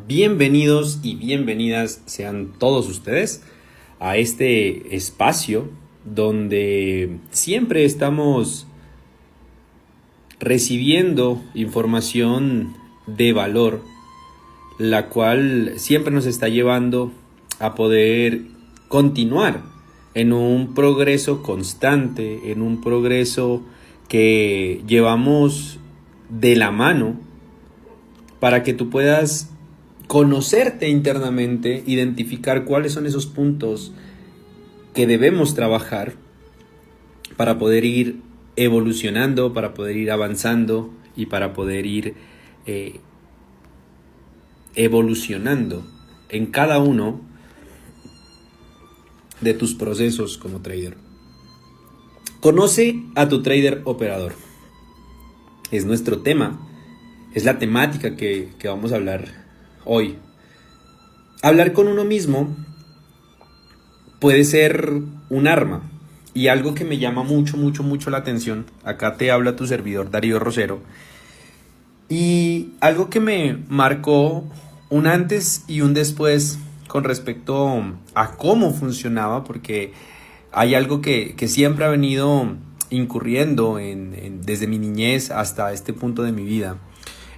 Bienvenidos y bienvenidas sean todos ustedes a este espacio donde siempre estamos recibiendo información de valor, la cual siempre nos está llevando a poder continuar en un progreso constante, en un progreso que llevamos de la mano para que tú puedas conocerte internamente, identificar cuáles son esos puntos que debemos trabajar para poder ir evolucionando, para poder ir avanzando y para poder ir evolucionando en cada uno de tus procesos como trader. Conoce a tu trader operador. Es nuestro tema, es la temática que vamos a hablar hoy. Hablar con uno mismo puede ser un arma y algo que me llama mucho la atención. Acá te habla tu servidor Darío Rosero. Y algo que me marcó un antes y un después con respecto a cómo funcionaba, porque hay algo que siempre ha venido incurriendo desde mi niñez hasta este punto de mi vida,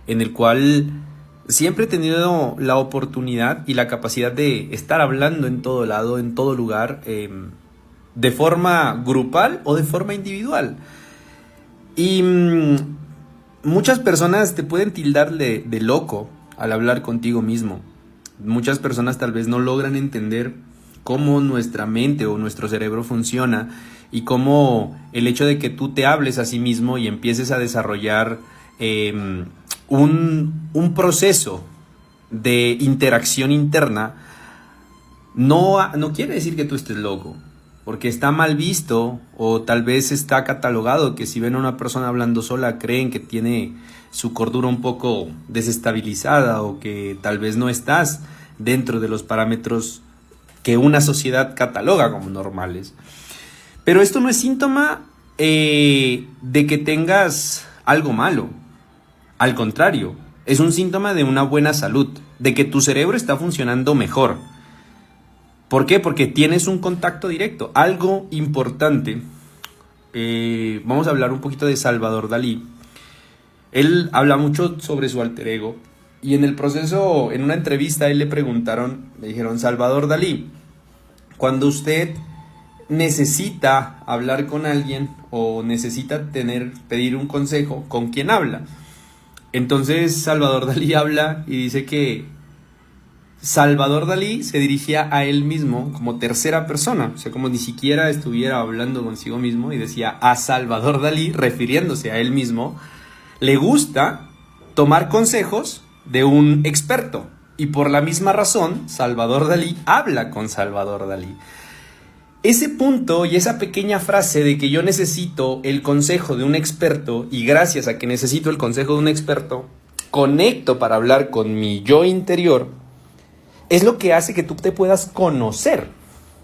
en el cual siempre he tenido la oportunidad y la capacidad de estar hablando en todo lado, en todo lugar, de forma grupal o de forma individual. Y muchas personas te pueden tildar de loco al hablar contigo mismo. Muchas personas tal vez no logran entender cómo nuestra mente o nuestro cerebro funciona y cómo el hecho de que tú te hables a sí mismo y empieces a desarrollar un proceso de interacción interna no quiere decir que tú estés loco, porque está mal visto o tal vez está catalogado que si ven a una persona hablando sola creen que tiene su cordura un poco desestabilizada o que tal vez no estás dentro de los parámetros que una sociedad cataloga como normales. Pero esto no es síntoma de que tengas algo malo. Al contrario, es un síntoma de una buena salud, de que tu cerebro está funcionando mejor. ¿Por qué? Porque tienes un contacto directo. Algo importante, vamos a hablar un poquito de Salvador Dalí. Él habla mucho sobre su alter ego y en el proceso, en una entrevista, le dijeron, Salvador Dalí, cuando usted necesita hablar con alguien o necesita pedir un consejo, ¿con quién habla? Entonces Salvador Dalí habla y dice que Salvador Dalí se dirigía a él mismo como tercera persona, o sea, como ni siquiera estuviera hablando consigo mismo, y decía a Salvador Dalí, refiriéndose a él mismo, le gusta tomar consejos de un experto, y por la misma razón Salvador Dalí habla con Salvador Dalí. Ese punto y esa pequeña frase de que yo necesito el consejo de un experto y gracias a que necesito el consejo de un experto, conecto para hablar con mi yo interior, es lo que hace que tú te puedas conocer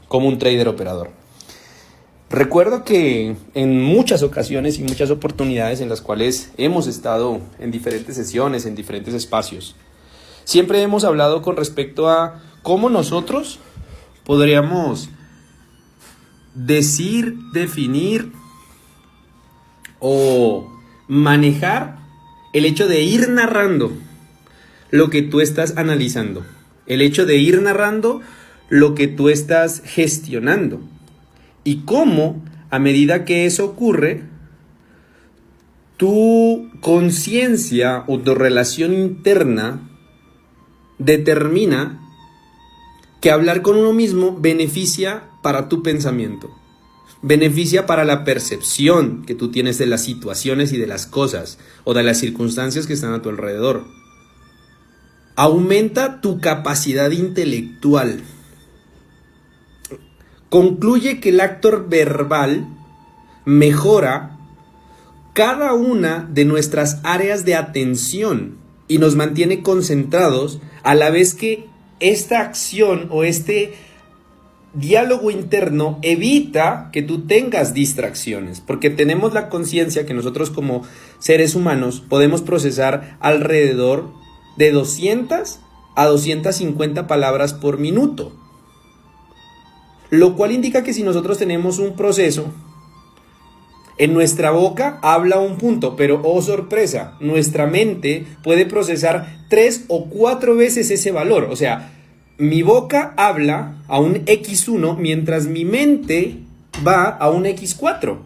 como un trader operador. Recuerdo que en muchas ocasiones y muchas oportunidades en las cuales hemos estado en diferentes sesiones, en diferentes espacios, siempre hemos hablado con respecto a cómo nosotros podríamos decir, definir o manejar el hecho de ir narrando lo que tú estás analizando, el hecho de ir narrando lo que tú estás gestionando y cómo a medida que eso ocurre, tu conciencia o tu relación interna determina que hablar con uno mismo beneficia para tu pensamiento, beneficia para la percepción que tú tienes de las situaciones y de las cosas o de las circunstancias que están a tu alrededor. Aumenta tu capacidad intelectual. Concluye que el acto verbal mejora cada una de nuestras áreas de atención y nos mantiene concentrados a la vez que esta acción o este diálogo interno evita que tú tengas distracciones, porque tenemos la conciencia que nosotros como seres humanos podemos procesar alrededor de 200 a 250 palabras por minuto. Lo cual indica que si nosotros tenemos un proceso, en nuestra boca habla un punto, pero oh sorpresa, nuestra mente puede procesar 3 o 4 veces ese valor. O sea, mi boca habla a un X1 mientras mi mente va a un X4,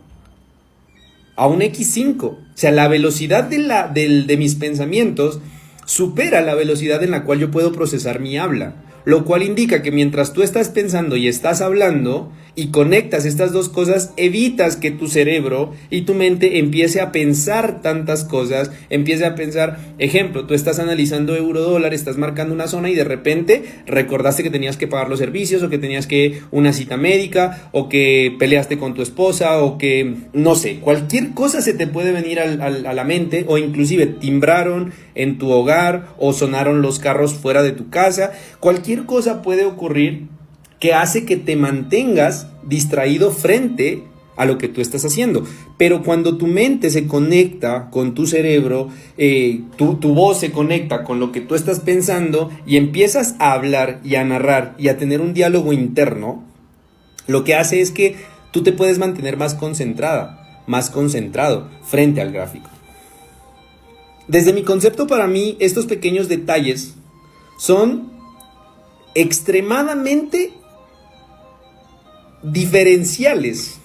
a un X5. O sea, la velocidad de mis pensamientos supera la velocidad en la cual yo puedo procesar mi habla. Lo cual indica que mientras tú estás pensando y estás hablando y conectas estas dos cosas, evitas que tu cerebro y tu mente empiece a pensar tantas cosas, empiece a pensar, ejemplo, tú estás analizando euro-dólar, estás marcando una zona y de repente recordaste que tenías que pagar los servicios o que tenías que una cita médica o que peleaste con tu esposa o que, no sé, cualquier cosa se te puede venir a la mente o inclusive timbraron en tu hogar o sonaron los carros fuera de tu casa. Cualquier cosa puede ocurrir que hace que te mantengas distraído frente a lo que tú estás haciendo. Pero cuando tu mente se conecta con tu cerebro, tu voz se conecta con lo que tú estás pensando y empiezas a hablar y a narrar y a tener un diálogo interno, lo que hace es que tú te puedes mantener más concentrada, más concentrado frente al gráfico. Desde mi concepto, para mí, estos pequeños detalles son extremadamente diferenciales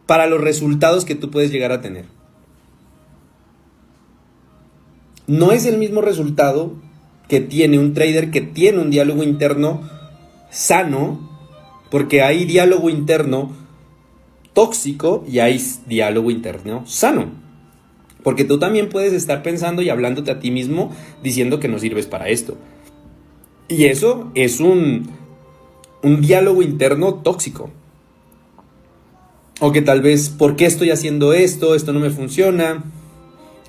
para los resultados que tú puedes llegar a tener. No es el mismo resultado que tiene un trader que tiene un diálogo interno sano, porque hay diálogo interno tóxico y hay diálogo interno sano. Porque tú también puedes estar pensando y hablándote a ti mismo diciendo que no sirves para esto. Y eso es un diálogo interno tóxico. O que tal vez, ¿por qué estoy haciendo esto? Esto no me funciona.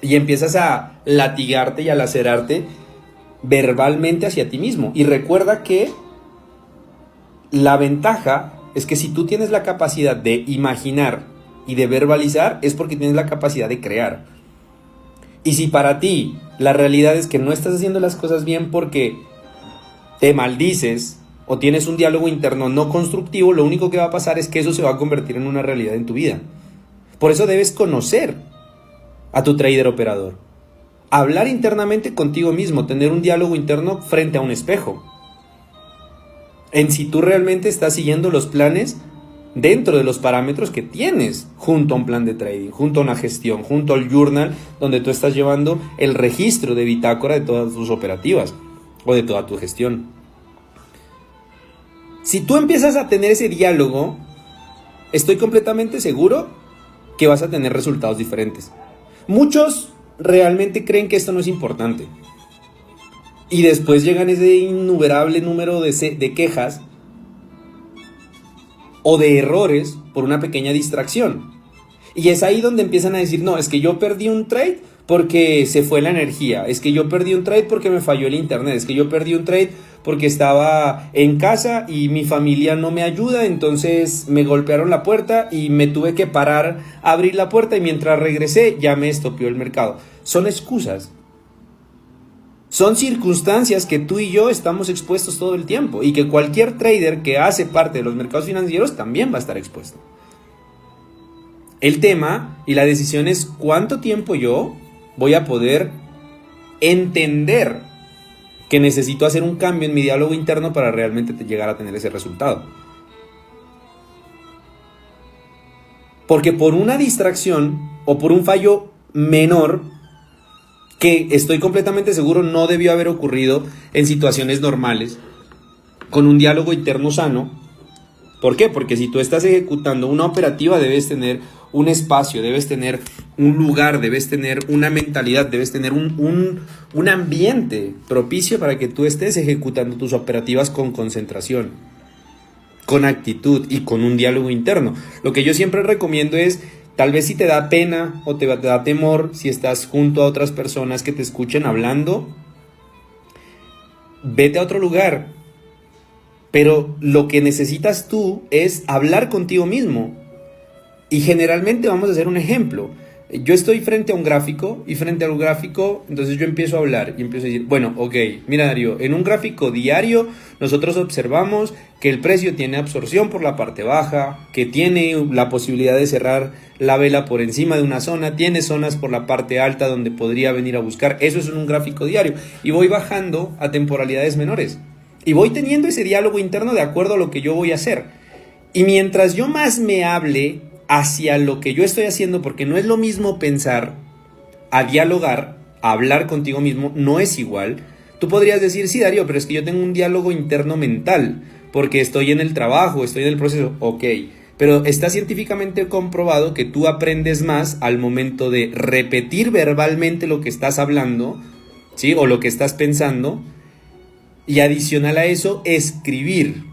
Y empiezas a latigarte y a lacerarte verbalmente hacia ti mismo. Y recuerda que la ventaja es que si tú tienes la capacidad de imaginar y de verbalizar, es porque tienes la capacidad de crear. Y si para ti la realidad es que no estás haciendo las cosas bien porque te maldices o tienes un diálogo interno no constructivo, lo único que va a pasar es que eso se va a convertir en una realidad en tu vida. Por eso debes conocer a tu trader operador. Hablar internamente contigo mismo, tener un diálogo interno frente a un espejo. En si tú realmente estás siguiendo los planes dentro de los parámetros que tienes junto a un plan de trading, junto a una gestión, junto al journal donde tú estás llevando el registro de bitácora de todas tus operativas o de toda tu gestión. Si tú empiezas a tener ese diálogo, estoy completamente seguro que vas a tener resultados diferentes. Muchos realmente creen que esto no es importante y después llegan ese innumerable número de quejas o de errores por una pequeña distracción. Y es ahí donde empiezan a decir, no, es que yo perdí un trade porque se fue la energía, es que yo perdí un trade porque me falló el internet, es que yo perdí un trade porque estaba en casa y mi familia no me ayuda, entonces me golpearon la puerta y me tuve que parar a abrir la puerta y mientras regresé ya me estopió el mercado. Son excusas. Son circunstancias que tú y yo estamos expuestos todo el tiempo y que cualquier trader que hace parte de los mercados financieros también va a estar expuesto. El tema y la decisión es cuánto tiempo yo voy a poder entender que necesito hacer un cambio en mi diálogo interno para realmente llegar a tener ese resultado. Porque por una distracción o por un fallo menor, que estoy completamente seguro no debió haber ocurrido en situaciones normales, con un diálogo interno sano. ¿Por qué? Porque si tú estás ejecutando una operativa debes tener un espacio, debes tener un lugar, debes tener una mentalidad, debes tener un ambiente propicio para que tú estés ejecutando tus operativas con concentración, con actitud y con un diálogo interno. Lo que yo siempre recomiendo es, tal vez si te da pena o te da temor, si estás junto a otras personas que te escuchen hablando, vete a otro lugar. Pero lo que necesitas tú es hablar contigo mismo. Y generalmente vamos a hacer un ejemplo. yo estoy frente a un gráfico y frente al gráfico, entonces yo empiezo a hablar y empiezo a decir, bueno, ok, mira Darío, en un gráfico diario nosotros observamos que el precio tiene absorción por la parte baja, que tiene la posibilidad de cerrar la vela por encima de una zona, tiene zonas por la parte alta donde podría venir a buscar, eso es en un gráfico diario, y voy bajando a temporalidades menores y voy teniendo ese diálogo interno de acuerdo a lo que yo voy a hacer. Y mientras yo más me hable hacia lo que yo estoy haciendo, porque no es lo mismo pensar a dialogar, a hablar contigo mismo, no es igual. Tú podrías decir, sí Darío, pero es que yo tengo un diálogo interno mental, porque estoy en el trabajo, estoy en el proceso, ok. Pero está científicamente comprobado que tú aprendes más al momento de repetir verbalmente lo que estás hablando, ¿sí? O lo que estás pensando, y adicional a eso, escribir.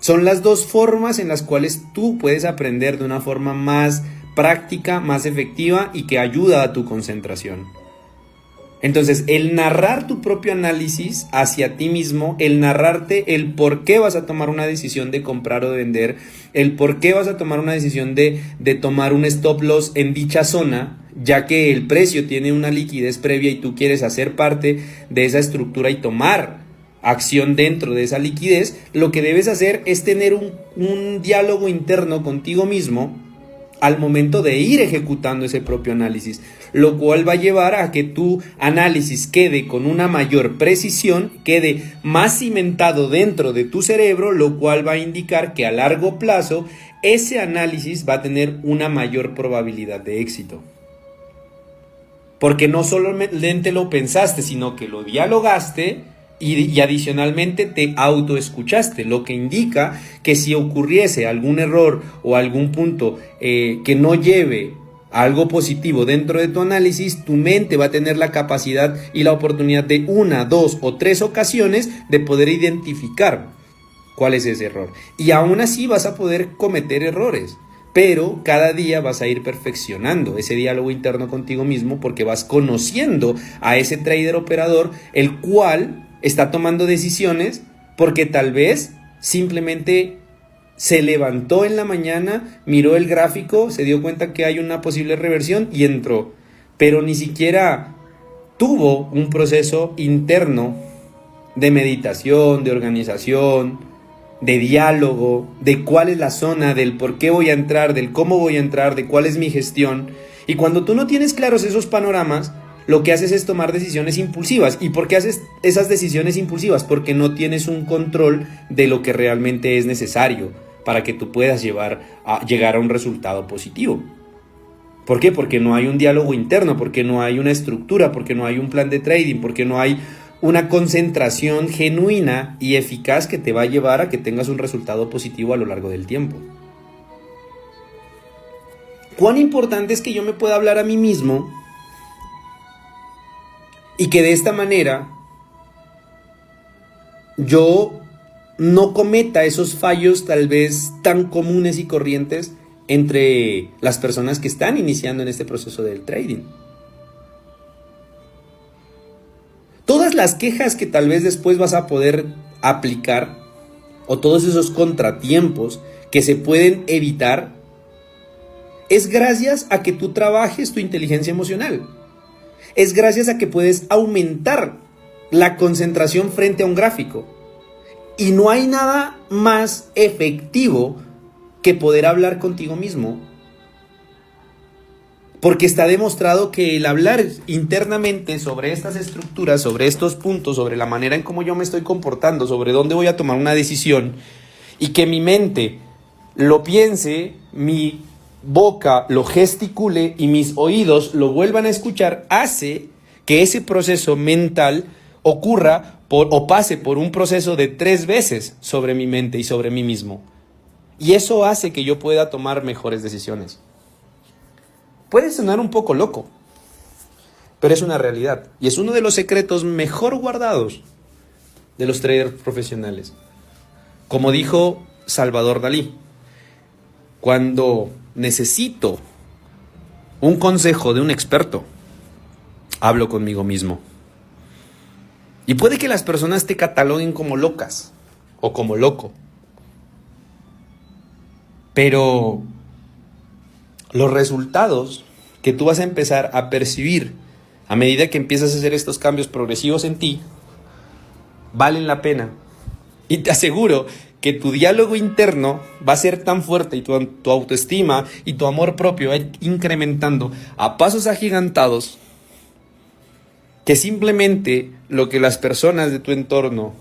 Son las dos formas en las cuales tú puedes aprender de una forma más práctica, más efectiva y que ayuda a tu concentración. Entonces, el narrar tu propio análisis hacia ti mismo, el narrarte el por qué vas a tomar una decisión de comprar o de vender, el por qué vas a tomar una decisión de tomar un stop loss en dicha zona, ya que el precio tiene una liquidez previa y tú quieres hacer parte de esa estructura y tomar acción dentro de esa liquidez, lo que debes hacer es tener un diálogo interno contigo mismo al momento de ir ejecutando ese propio análisis, lo cual va a llevar a que tu análisis quede con una mayor precisión, quede más cimentado dentro de tu cerebro, lo cual va a indicar que a largo plazo ese análisis va a tener una mayor probabilidad de éxito. Porque no solamente lo pensaste, sino que lo dialogaste y adicionalmente te autoescuchaste, lo que indica que si ocurriese algún error o algún punto que no lleve a algo positivo dentro de tu análisis, tu mente va a tener la capacidad y la oportunidad de 1, 2 o 3 ocasiones de poder identificar cuál es ese error. Y aún así vas a poder cometer errores, pero cada día vas a ir perfeccionando ese diálogo interno contigo mismo porque vas conociendo a ese trader operador, el cual está tomando decisiones porque tal vez simplemente se levantó en la mañana, miró el gráfico, se dio cuenta que hay una posible reversión y entró, pero ni siquiera tuvo un proceso interno de meditación, de organización, de diálogo, de cuál es la zona, del por qué voy a entrar, del cómo voy a entrar, de cuál es mi gestión. Y cuando tú no tienes claros esos panoramas, lo que haces es tomar decisiones impulsivas. ¿Y por qué haces esas decisiones impulsivas? Porque no tienes un control de lo que realmente es necesario para que tú puedas llegar a un resultado positivo. ¿Por qué? Porque no hay un diálogo interno, porque no hay una estructura, porque no hay un plan de trading, porque no hay una concentración genuina y eficaz que te va a llevar a que tengas un resultado positivo a lo largo del tiempo. ¿Cuán importante es que yo me pueda hablar a mí mismo y que de esta manera yo no cometa esos fallos tal vez tan comunes y corrientes entre las personas que están iniciando en este proceso del trading? Todas las quejas que tal vez después vas a poder aplicar o todos esos contratiempos que se pueden evitar es gracias a que tú trabajes tu inteligencia emocional. Es gracias a que puedes aumentar la concentración frente a un gráfico. Y no hay nada más efectivo que poder hablar contigo mismo. Porque está demostrado que el hablar internamente sobre estas estructuras, sobre estos puntos, sobre la manera en cómo yo me estoy comportando, sobre dónde voy a tomar una decisión, y que mi mente lo piense, mi boca lo gesticule y mis oídos lo vuelvan a escuchar, hace que ese proceso mental ocurra o pase por un proceso de 3 veces sobre mi mente y sobre mí mismo. Y eso hace que yo pueda tomar mejores decisiones. Puede sonar un poco loco, pero es una realidad. Y es uno de los secretos mejor guardados de los traders profesionales. Como dijo Salvador Dalí, cuando necesito un consejo de un experto, hablo conmigo mismo. Y puede que las personas te cataloguen como locas o como loco. Pero los resultados que tú vas a empezar a percibir a medida que empiezas a hacer estos cambios progresivos en ti, valen la pena. Y te aseguro que tu diálogo interno va a ser tan fuerte y tu autoestima y tu amor propio va a ir incrementando a pasos agigantados que simplemente lo que las personas de tu entorno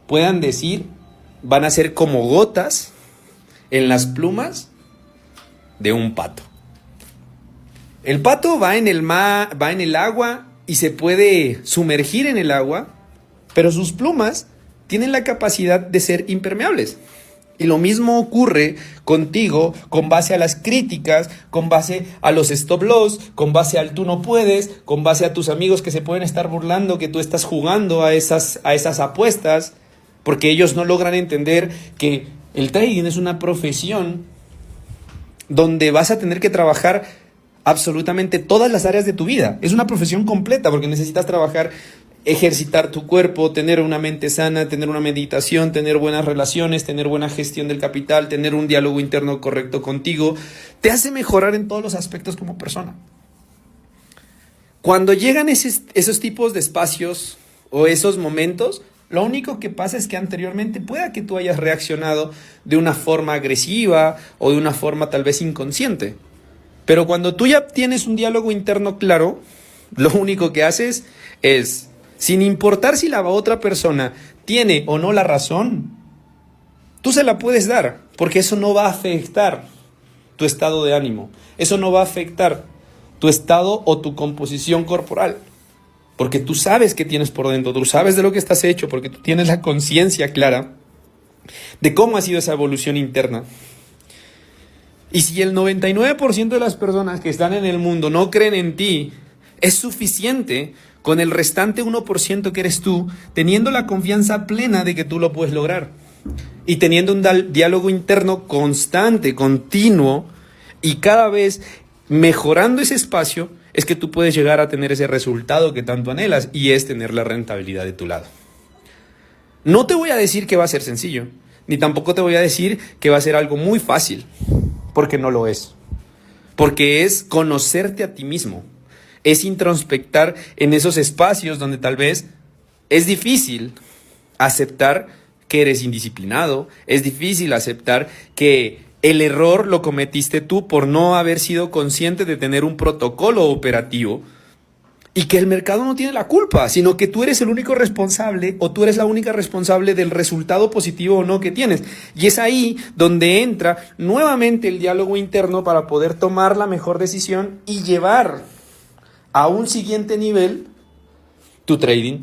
puedan decir van a ser como gotas en las plumas de un pato. El pato va en el mar, va en el agua y se puede sumergir en el agua, pero sus plumas tienen la capacidad de ser impermeables. Y lo mismo ocurre contigo con base a las críticas, con base a los stop loss, con base al tú no puedes, con base a tus amigos que se pueden estar burlando que tú estás jugando a esas apuestas, porque ellos no logran entender que el trading es una profesión donde vas a tener que trabajar absolutamente todas las áreas de tu vida. Es una profesión completa porque necesitas trabajar, ejercitar tu cuerpo, tener una mente sana, tener una meditación, tener buenas relaciones, tener buena gestión del capital, tener un diálogo interno correcto contigo. Te hace mejorar en todos los aspectos como persona. Cuando llegan esos tipos de espacios o esos momentos, lo único que pasa es que anteriormente pueda que tú hayas reaccionado de una forma agresiva o de una forma tal vez inconsciente. Pero cuando tú ya tienes un diálogo interno claro, lo único que haces es, sin importar si la otra persona tiene o no la razón, tú se la puedes dar, porque eso no va a afectar tu estado de ánimo, eso no va a afectar tu estado o tu composición corporal, porque tú sabes qué tienes por dentro, tú sabes de lo que estás hecho, porque tú tienes la conciencia clara de cómo ha sido esa evolución interna. Y si el 99% de las personas que están en el mundo no creen en ti, es suficiente con el restante 1% que eres tú, teniendo la confianza plena de que tú lo puedes lograr. Y teniendo un diálogo interno constante, continuo, y cada vez mejorando ese espacio, es que tú puedes llegar a tener ese resultado que tanto anhelas, y es tener la rentabilidad de tu lado. No te voy a decir que va a ser sencillo, ni tampoco te voy a decir que va a ser algo muy fácil, porque no lo es. Porque es conocerte a ti mismo. Es introspectar en esos espacios donde tal vez es difícil aceptar que eres indisciplinado. Es difícil aceptar que el error lo cometiste tú por no haber sido consciente de tener un protocolo operativo. Y que el mercado no tiene la culpa, sino que tú eres el único responsable o tú eres la única responsable del resultado positivo o no que tienes. Y es ahí donde entra nuevamente el diálogo interno para poder tomar la mejor decisión y llevar a un siguiente nivel tu trading.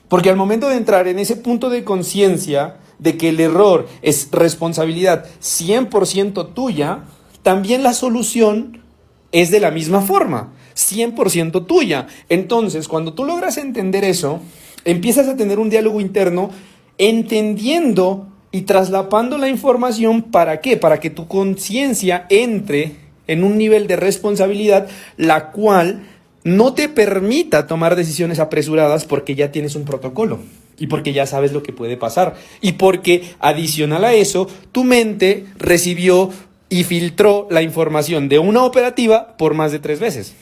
Porque al momento de entrar en ese punto de conciencia de que el error es responsabilidad 100% tuya, también la solución es de la misma forma. 100% tuya. Entonces, cuando tú logras entender eso, empiezas a tener un diálogo interno entendiendo y traslapando la información. ¿Para qué? Para que tu conciencia entre en un nivel de responsabilidad, la cual no te permita tomar decisiones apresuradas porque ya tienes un protocolo y porque ya sabes lo que puede pasar y porque adicional a eso, tu mente recibió y filtró la información de una operativa por más de 3 veces.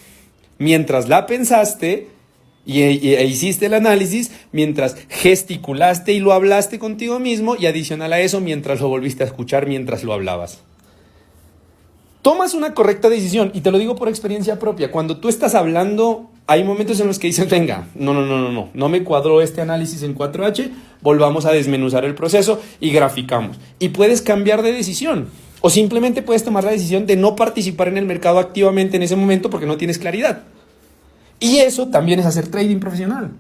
Mientras la pensaste e hiciste el análisis, mientras gesticulaste y lo hablaste contigo mismo y adicional a eso, mientras lo volviste a escuchar mientras lo hablabas. Tomas una correcta decisión y te lo digo por experiencia propia. Cuando tú estás hablando, hay momentos en los que dices, venga, no me cuadró este análisis en 4H, volvamos a desmenuzar el proceso y graficamos. Y puedes cambiar de decisión. O simplemente puedes tomar la decisión de no participar en el mercado activamente en ese momento porque no tienes claridad. Y eso también es hacer trading profesional.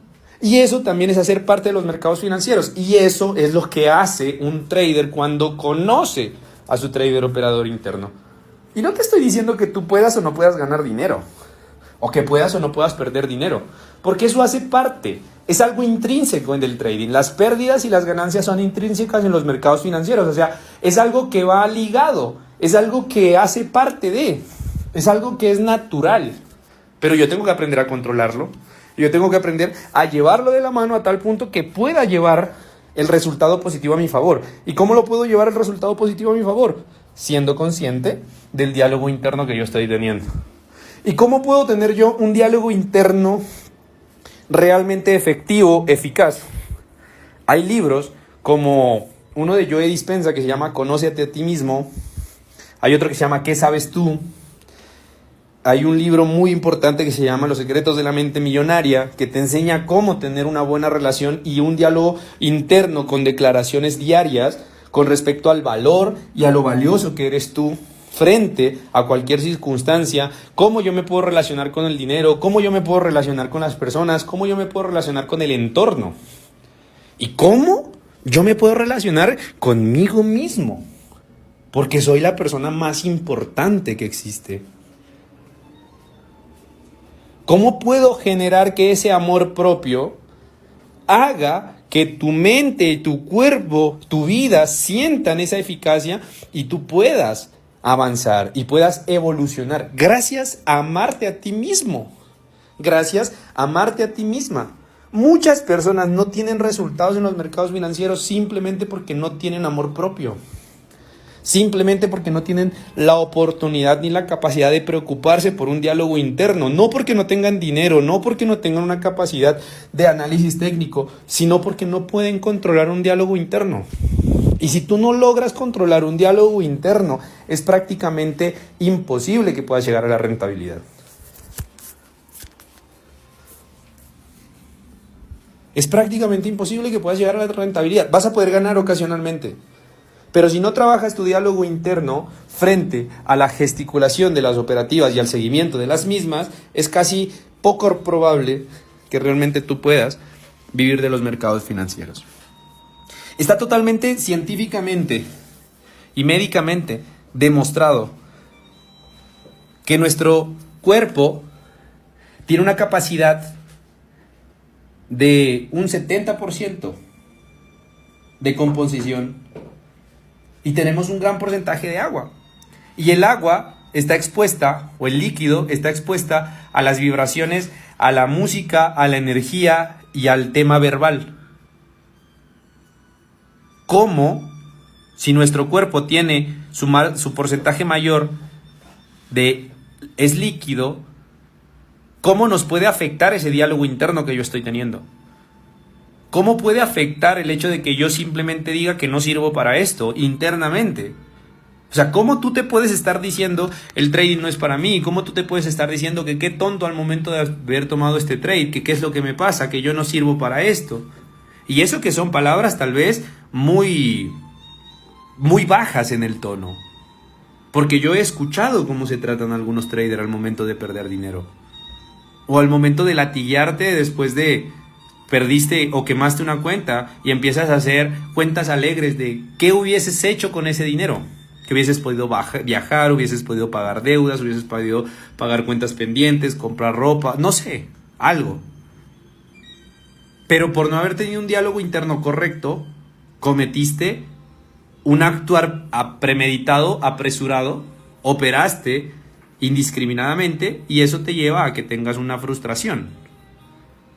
Y eso también es hacer parte de los mercados financieros. Y eso es lo que hace un trader cuando conoce a su trader operador interno. Y no te estoy diciendo que tú puedas o no puedas ganar dinero. O que puedas o no puedas perder dinero. Porque eso hace parte. Es algo intrínseco en el trading. Las pérdidas y las ganancias son intrínsecas en los mercados financieros. O sea, es algo que va ligado. Es algo que hace parte de. Es algo que es natural. Pero yo tengo que aprender a controlarlo. Yo tengo que aprender a llevarlo de la mano a tal punto que pueda llevar el resultado positivo a mi favor. ¿Y cómo lo puedo llevar el resultado positivo a mi favor? Siendo consciente del diálogo interno que yo estoy teniendo. ¿Y cómo puedo tener yo un diálogo interno realmente efectivo, eficaz? Hay libros como uno de Joe Dispenza que se llama Conócete a ti mismo. Hay otro que se llama ¿Qué sabes tú? Hay un libro muy importante que se llama Los secretos de la mente millonaria, que te enseña cómo tener una buena relación y un diálogo interno con declaraciones diarias con respecto al valor y a lo valioso que eres tú frente a cualquier circunstancia, cómo yo me puedo relacionar con el dinero, cómo yo me puedo relacionar con las personas, cómo yo me puedo relacionar con el entorno y cómo yo me puedo relacionar conmigo mismo, porque soy la persona más importante que existe. ¿Cómo puedo generar que ese amor propio haga que tu mente, tu cuerpo, tu vida sientan esa eficacia y tú puedas avanzar y puedas evolucionar gracias a amarte a ti mismo, gracias a amarte a ti misma? Muchas personas no tienen resultados en los mercados financieros simplemente porque no tienen amor propio. Simplemente porque no tienen la oportunidad ni la capacidad de preocuparse por un diálogo interno. No porque no tengan dinero, no porque no tengan una capacidad de análisis técnico, sino porque no pueden controlar un diálogo interno. Y si tú no logras controlar un diálogo interno, es prácticamente imposible que puedas llegar a la rentabilidad. Es prácticamente imposible que puedas llegar a la rentabilidad. Vas a poder ganar ocasionalmente. Pero si no trabajas tu diálogo interno frente a la gesticulación de las operativas y al seguimiento de las mismas, es casi poco probable que realmente tú puedas vivir de los mercados financieros. Está totalmente científicamente y médicamente demostrado que nuestro cuerpo tiene una capacidad de un 70% de composición y tenemos un gran porcentaje de agua. Y el agua está expuesta, o el líquido está expuesta a las vibraciones, a la música, a la energía y al tema verbal. ¿Cómo, si nuestro cuerpo tiene su porcentaje mayor es líquido, cómo nos puede afectar ese diálogo interno que yo estoy teniendo? ¿Cómo puede afectar el hecho de que yo simplemente diga que no sirvo para esto internamente? O sea, ¿cómo tú te puedes estar diciendo el trading no es para mí? ¿Cómo tú te puedes estar diciendo que qué tonto al momento de haber tomado este trade? Que qué es lo que me pasa, que yo no sirvo para esto. Y eso que son palabras tal vez muy bajas en el tono. Porque yo he escuchado cómo se tratan algunos traders al momento de perder dinero. O al momento de latiguearte después de perdiste o quemaste una cuenta y empiezas a hacer cuentas alegres de qué hubieses hecho con ese dinero. Que hubieses podido viajar, hubieses podido pagar deudas, hubieses podido pagar cuentas pendientes, comprar ropa, no sé, algo. Pero por no haber tenido un diálogo interno correcto, cometiste un actuar premeditado, apresurado, operaste indiscriminadamente y eso te lleva a que tengas una frustración.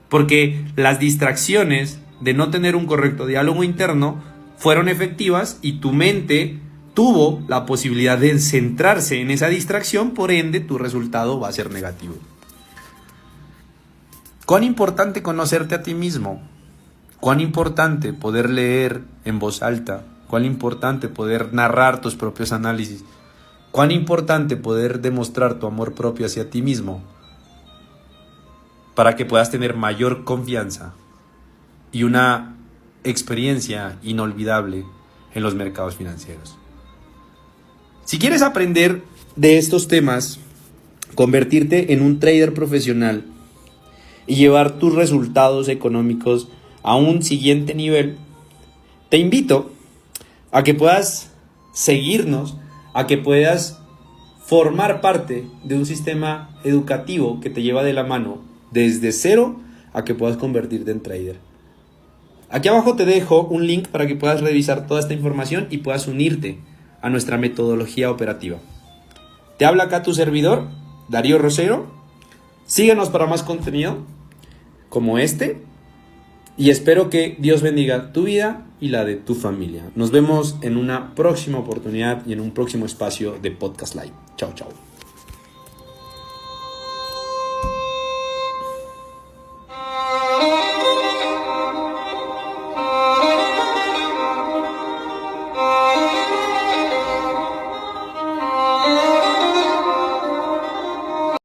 Porque las distracciones de no tener un correcto diálogo interno fueron efectivas y tu mente tuvo la posibilidad de centrarse en esa distracción, por ende tu resultado va a ser negativo. ¿Cuán importante conocerte a ti mismo? ¿Cuán importante poder leer en voz alta? ¿Cuán importante poder narrar tus propios análisis? ¿Cuán importante poder demostrar tu amor propio hacia ti mismo? Para que puedas tener mayor confianza y una experiencia inolvidable en los mercados financieros. Si quieres aprender de estos temas, convertirte en un trader profesional y llevar tus resultados económicos a un siguiente nivel, te invito a que puedas seguirnos, a que puedas formar parte de un sistema educativo que te lleva de la mano desde cero a que puedas convertirte en trader. Aquí abajo te dejo un link para que puedas revisar toda esta información y puedas unirte a nuestra metodología operativa. Te habla acá tu servidor, Darío Rosero. Síguenos para más contenido como este y espero que Dios bendiga tu vida y la de tu familia. Nos vemos en una próxima oportunidad y en un próximo espacio de Podcast Live. Chao, chao.